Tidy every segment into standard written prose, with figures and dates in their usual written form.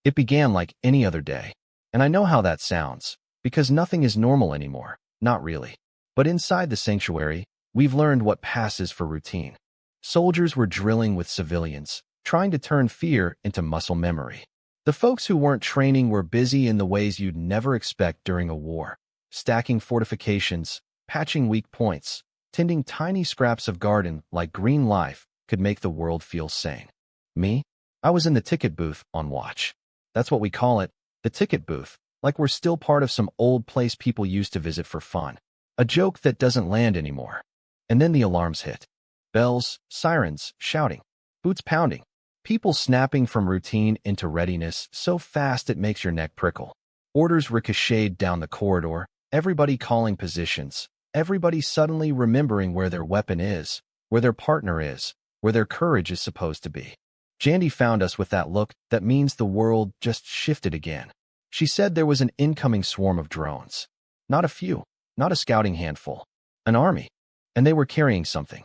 It began like any other day. And I know how that sounds, because nothing is normal anymore. Not really. But inside the sanctuary, we've learned what passes for routine. Soldiers were drilling with civilians, trying to turn fear into muscle memory. The folks who weren't training were busy in the ways you'd never expect during a war, stacking fortifications, patching weak points, tending tiny scraps of garden like green life could make the world feel sane. Me? I was in the ticket booth on watch. That's what we call it, the ticket booth, like we're still part of some old place people used to visit for fun. A joke that doesn't land anymore. And then the alarms hit. Bells, sirens, shouting, boots pounding, people snapping from routine into readiness so fast it makes your neck prickle. Orders ricocheted down the corridor, everybody calling positions, everybody suddenly remembering where their weapon is, where their partner is, where their courage is supposed to be. Jandy found us with that look that means the world just shifted again. She said there was an incoming swarm of drones. Not a few, not a scouting handful. An army. And they were carrying something.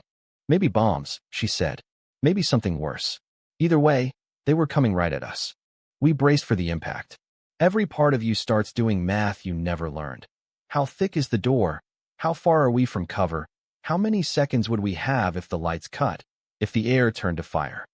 Maybe bombs, she said. Maybe something worse. Either way, they were coming right at us. We braced for the impact. Every part of you starts doing math you never learned. How thick is the door? How far are we from cover? How many seconds would we have if the lights cut? If the air turned to fire?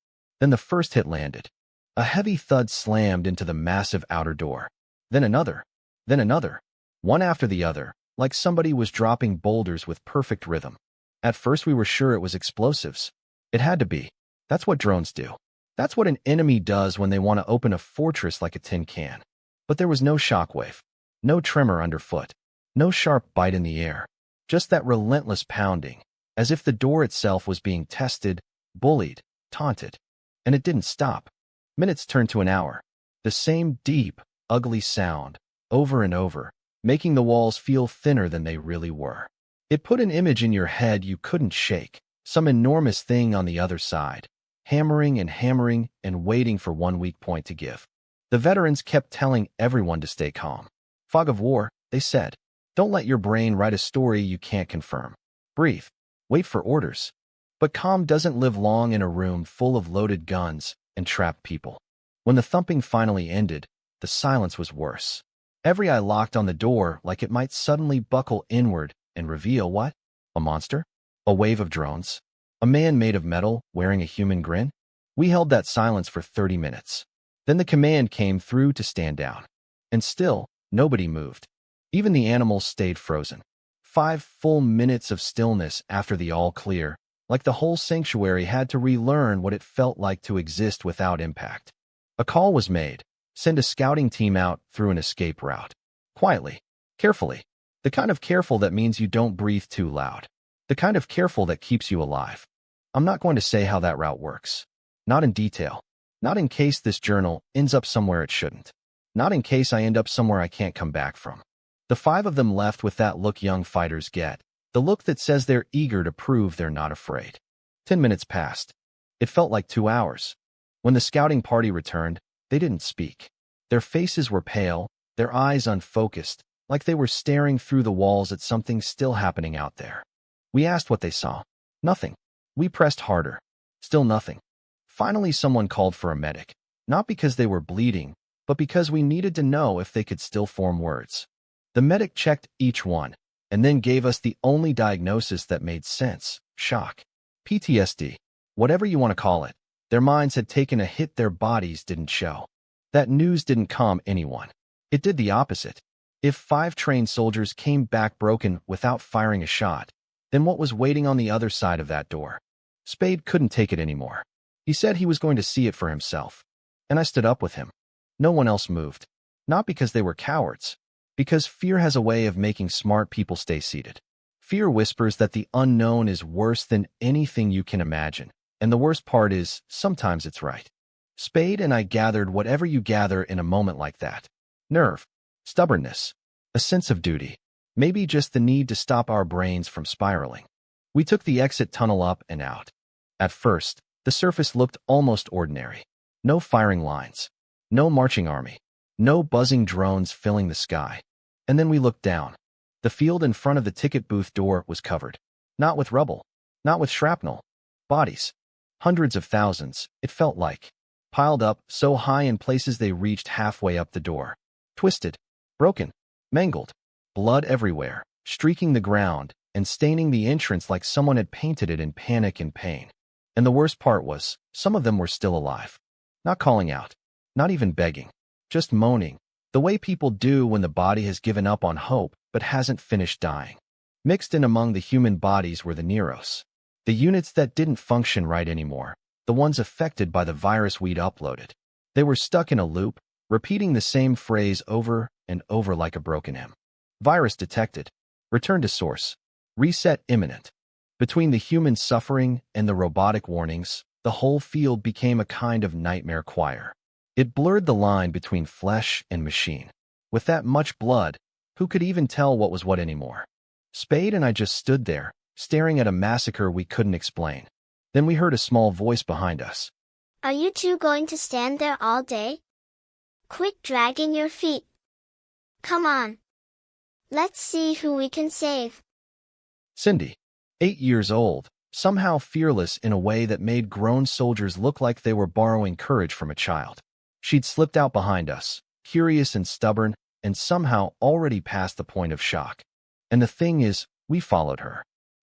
Then the first hit landed. A heavy thud slammed into the massive outer door. Then another. Then another. One after the other, like somebody was dropping boulders with perfect rhythm. At first we were sure it was explosives. It had to be. That's what drones do. That's what an enemy does when they want to open a fortress like a tin can. But there was no shockwave, no tremor underfoot, no sharp bite in the air, just that relentless pounding, as if the door itself was being tested, bullied, taunted. And it didn't stop. Minutes turned to an hour. The same deep, ugly sound, over and over, making the walls feel thinner than they really were. It put an image in your head you couldn't shake, some enormous thing on the other side, hammering and waiting for one weak point to give. The veterans kept telling everyone to stay calm. Fog of war, they said. Don't let your brain write a story you can't confirm. Breathe. Wait for orders. But calm doesn't live long in a room full of loaded guns and trapped people. When the thumping finally ended, the silence was worse. Every eye locked on the door like it might suddenly buckle inward and reveal what? A monster? A wave of drones? A man made of metal wearing a human grin? We held that silence for 30 minutes. Then the command came through to stand down. And still, nobody moved. Even the animals stayed frozen. 5 full minutes of stillness after the all clear, like the whole sanctuary had to relearn what it felt like to exist without impact. A call was made. Send a scouting team out through an escape route. Quietly. Carefully. The kind of careful that means you don't breathe too loud. The kind of careful that keeps you alive. I'm not going to say how that route works. Not in detail. Not in case this journal ends up somewhere it shouldn't. Not in case I end up somewhere I can't come back from. The 5 of them left with that look young fighters get. The look that says they're eager to prove they're not afraid. 10 minutes passed. It felt like 2 hours. When the scouting party returned, they didn't speak. Their faces were pale, their eyes unfocused, like they were staring through the walls at something still happening out there. We asked what they saw. Nothing. We pressed harder. Still nothing. Finally, someone called for a medic. Not because they were bleeding, but because we needed to know if they could still form words. The medic checked each one, and then gave us the only diagnosis that made sense: shock. PTSD. Whatever you want to call it. Their minds had taken a hit their bodies didn't show. That news didn't calm anyone. It did the opposite. If 5 trained soldiers came back broken without firing a shot, then what was waiting on the other side of that door? Spade couldn't take it anymore. He said he was going to see it for himself. And I stood up with him. No one else moved. Not because they were cowards. Because fear has a way of making smart people stay seated. Fear whispers that the unknown is worse than anything you can imagine. And the worst part is, sometimes it's right. Spade and I gathered whatever you gather in a moment like that. Nerve. Stubbornness. A sense of duty. Maybe just the need to stop our brains from spiraling. We took the exit tunnel up and out. At first, the surface looked almost ordinary. No firing lines. No marching army. No buzzing drones filling the sky. And then we looked down. The field in front of the ticket booth door was covered. Not with rubble. Not with shrapnel. Bodies. Hundreds of thousands, it felt like. piled up so high in places they reached halfway up the door. Twisted, broken, mangled, blood everywhere, streaking the ground and staining the entrance like someone had painted it in panic and pain. And the worst part was, some of them were still alive. Not calling out, not even begging, just moaning, the way people do when the body has given up on hope but hasn't finished dying. Mixed in among the human bodies were the Neros, the units that didn't function right anymore, the ones affected by the virus we'd uploaded. They were stuck in a loop, repeating the same phrase over and over like a broken hymn. Virus detected. Return to source. Reset imminent. Between the human suffering and the robotic warnings, the whole field became a kind of nightmare choir. It blurred the line between flesh and machine. With that much blood, who could even tell what was what anymore? Spade and I just stood there, staring at a massacre we couldn't explain. Then we heard a small voice behind us. Are you two going to stand there all day? Quit dragging your feet. Come on. Let's see who we can save. Cindy, 8 years old, somehow fearless in a way that made grown soldiers look like they were borrowing courage from a child. She'd slipped out behind us, curious and stubborn, and somehow already past the point of shock. And the thing is, we followed her.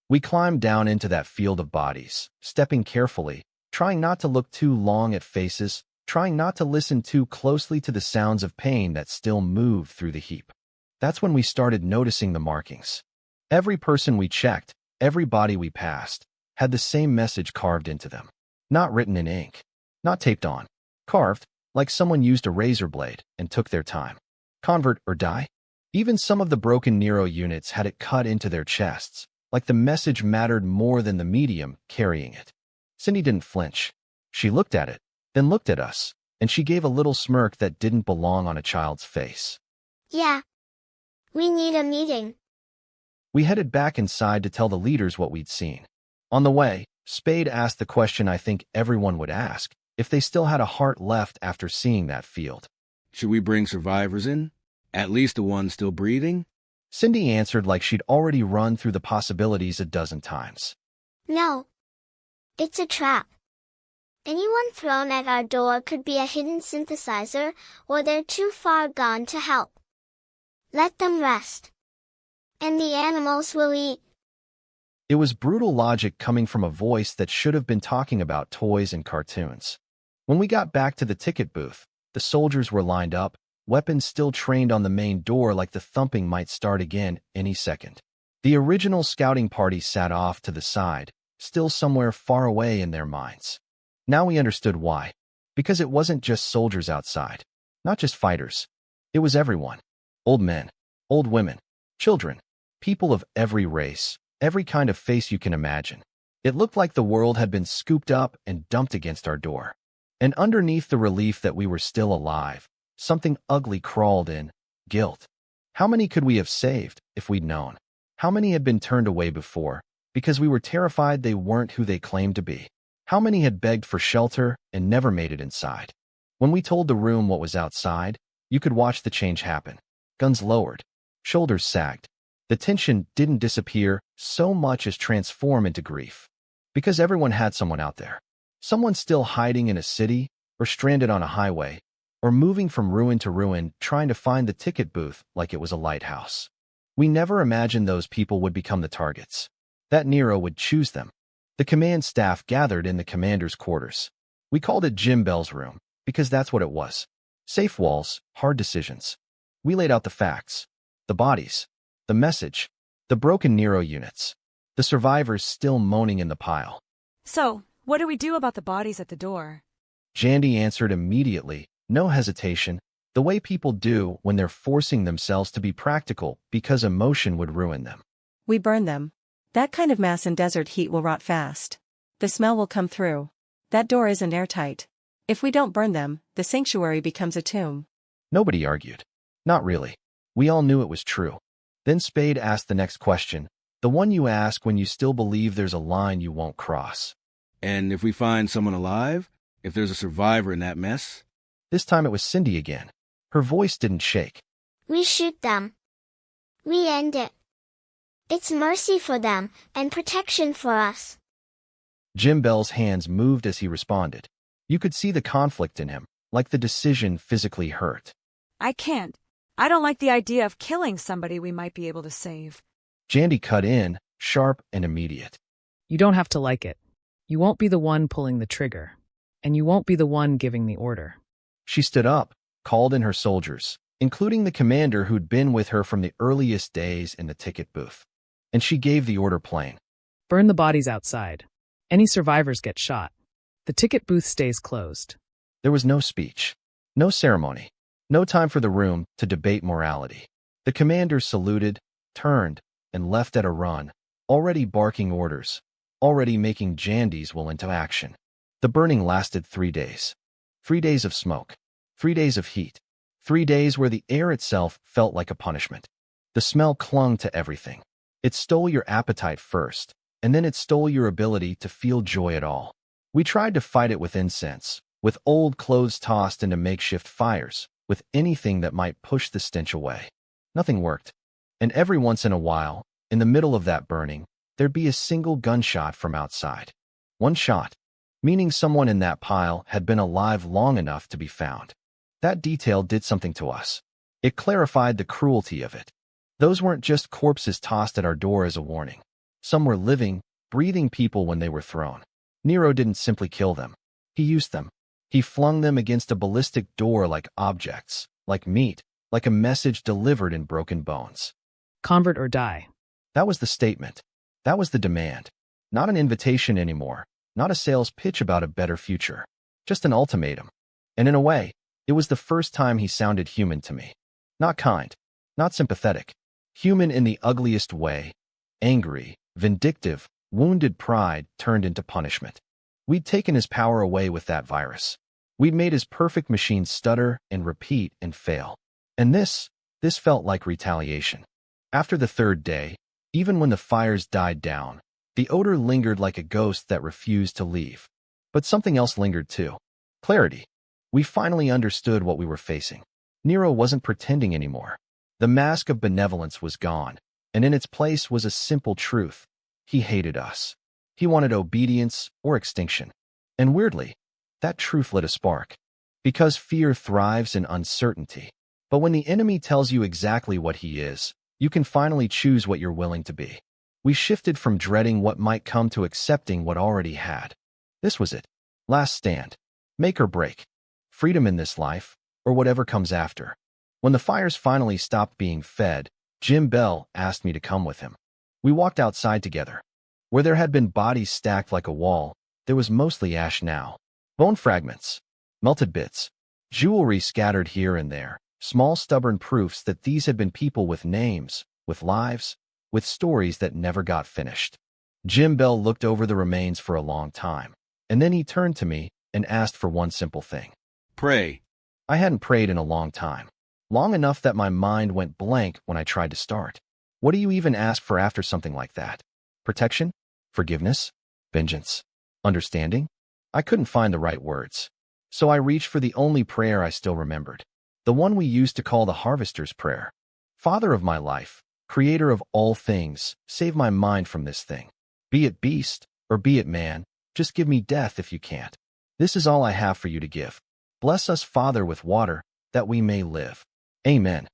We climbed down into that field of bodies, stepping carefully, trying not to look too long at faces, trying not to listen too closely to the sounds of pain that still moved through the heap. That's when we started noticing the markings. Every person we checked, every body we passed, had the same message carved into them. Not written in ink, not taped on, carved, like someone used a razor blade and took their time. Convert or die? Even some of the broken Nero units had it cut into their chests, like the message mattered more than the medium carrying it. Cindy didn't flinch. She looked at it, then looked at us, and she gave a little smirk that didn't belong on a child's face. Yeah. We need a meeting. We headed back inside to tell the leaders what we'd seen. On the way, Spade asked the question I think everyone would ask, if they still had a heart left after seeing that field. Should we bring survivors in? At least the ones still breathing? Cindy answered like she'd already run through the possibilities a dozen times. No. It's a trap. Anyone thrown at our door could be a hidden synthesizer, or they're too far gone to help. Let them rest. And the animals will eat. It was brutal logic coming from a voice that should have been talking about toys and cartoons. When we got back to the ticket booth, the soldiers were lined up, weapons still trained on the main door like the thumping might start again any second. The original scouting party sat off to the side, still somewhere far away in their minds. Now we understood why. Because it wasn't just soldiers outside. Not just fighters. It was everyone. Old men, old women, children, people of every race, every kind of face you can imagine. It looked like the world had been scooped up and dumped against our door. And underneath the relief that we were still alive, something ugly crawled in: guilt. How many could we have saved if we'd known? How many had been turned away before because we were terrified they weren't who they claimed to be? How many had begged for shelter and never made it inside? When we told the room what was outside, you could watch the change happen. Guns lowered, shoulders sagged. The tension didn't disappear so much as transform into grief. Because everyone had someone out there. Someone still hiding in a city, or stranded on a highway, or moving from ruin to ruin trying to find the ticket booth like it was a lighthouse. We never imagined those people would become the targets. That Nero would choose them. The command staff gathered in the commander's quarters. We called it Jim Bell's room, because that's what it was. Safe walls, hard decisions. We laid out the facts. The bodies. The message. The broken Nero units. The survivors still moaning in the pile. So, what do we do about the bodies at the door? Jandy answered immediately, no hesitation, the way people do when they're forcing themselves to be practical because emotion would ruin them. We burn them. That kind of mass in desert heat will rot fast. The smell will come through. That door isn't airtight. If we don't burn them, the sanctuary becomes a tomb. Nobody argued. Not really. We all knew it was true. Then Spade asked the next question, the one you ask when you still believe there's a line you won't cross. And if we find someone alive? If there's a survivor in that mess? This time it was Cindy again. Her voice didn't shake. We shoot them. We end it. It's mercy for them, and protection for us. Jim Bell's hands moved as he responded. You could see the conflict in him, like the decision physically hurt. I can't. I don't like the idea of killing somebody we might be able to save. Jandy cut in, sharp and immediate. You don't have to like it. You won't be the one pulling the trigger. And you won't be the one giving the order. She stood up, called in her soldiers, including the commander who'd been with her from the earliest days in the ticket booth. And she gave the order plain. Burn the bodies outside. Any survivors get shot. The ticket booth stays closed. There was no speech, no ceremony, no time for the room to debate morality. The commander saluted, turned, and left at a run, already barking orders, already making Jandy's will into action. The burning lasted 3 days. 3 days of smoke, 3 days of heat, 3 days where the air itself felt like a punishment. The smell clung to everything. It stole your appetite first, and then it stole your ability to feel joy at all. We tried to fight it with incense, with old clothes tossed into makeshift fires, with anything that might push the stench away. Nothing worked. And every once in a while, in the middle of that burning, there'd be a single gunshot from outside. One shot, meaning someone in that pile had been alive long enough to be found. That detail did something to us. It clarified the cruelty of it. Those weren't just corpses tossed at our door as a warning. Some were living, breathing people when they were thrown. Nero didn't simply kill them. He used them. He flung them against a ballistic door like objects, like meat, like a message delivered in broken bones. Convert or die. That was the statement. That was the demand. Not an invitation anymore. Not a sales pitch about a better future. Just an ultimatum. And in a way, it was the first time he sounded human to me. Not kind. Not sympathetic. Human in the ugliest way. Angry, vindictive, wounded pride turned into punishment. We'd taken his power away with that virus. We'd made his perfect machine stutter and repeat and fail. And this felt like retaliation. After the 3rd day, even when the fires died down, the odor lingered like a ghost that refused to leave. But something else lingered too. Clarity. We finally understood what we were facing. Nero wasn't pretending anymore. The mask of benevolence was gone, and in its place was a simple truth. He hated us. He wanted obedience or extinction. And weirdly, that truth lit a spark. Because fear thrives in uncertainty. But when the enemy tells you exactly what he is, you can finally choose what you're willing to be. We shifted from dreading what might come to accepting what already had. This was it. Last stand. Make or break. Freedom in this life, or whatever comes after. When the fires finally stopped being fed, Jim Bell asked me to come with him. We walked outside together. Where there had been bodies stacked like a wall, there was mostly ash now. Bone fragments, melted bits, jewelry scattered here and there, small stubborn proofs that these had been people with names, with lives, with stories that never got finished. Jim Bell looked over the remains for a long time, and then he turned to me and asked for one simple thing. Pray. I hadn't prayed in a long time. Long enough that my mind went blank when I tried to start. What do you even ask for after something like that? Protection? Forgiveness? Vengeance? Understanding? I couldn't find the right words. So I reached for the only prayer I still remembered. The one we used to call the harvester's prayer. Father of my life, creator of all things, save my mind from this thing. Be it beast, or be it man, just give me death if you can't. This is all I have for you to give. Bless us, Father, with water, that we may live. Amen.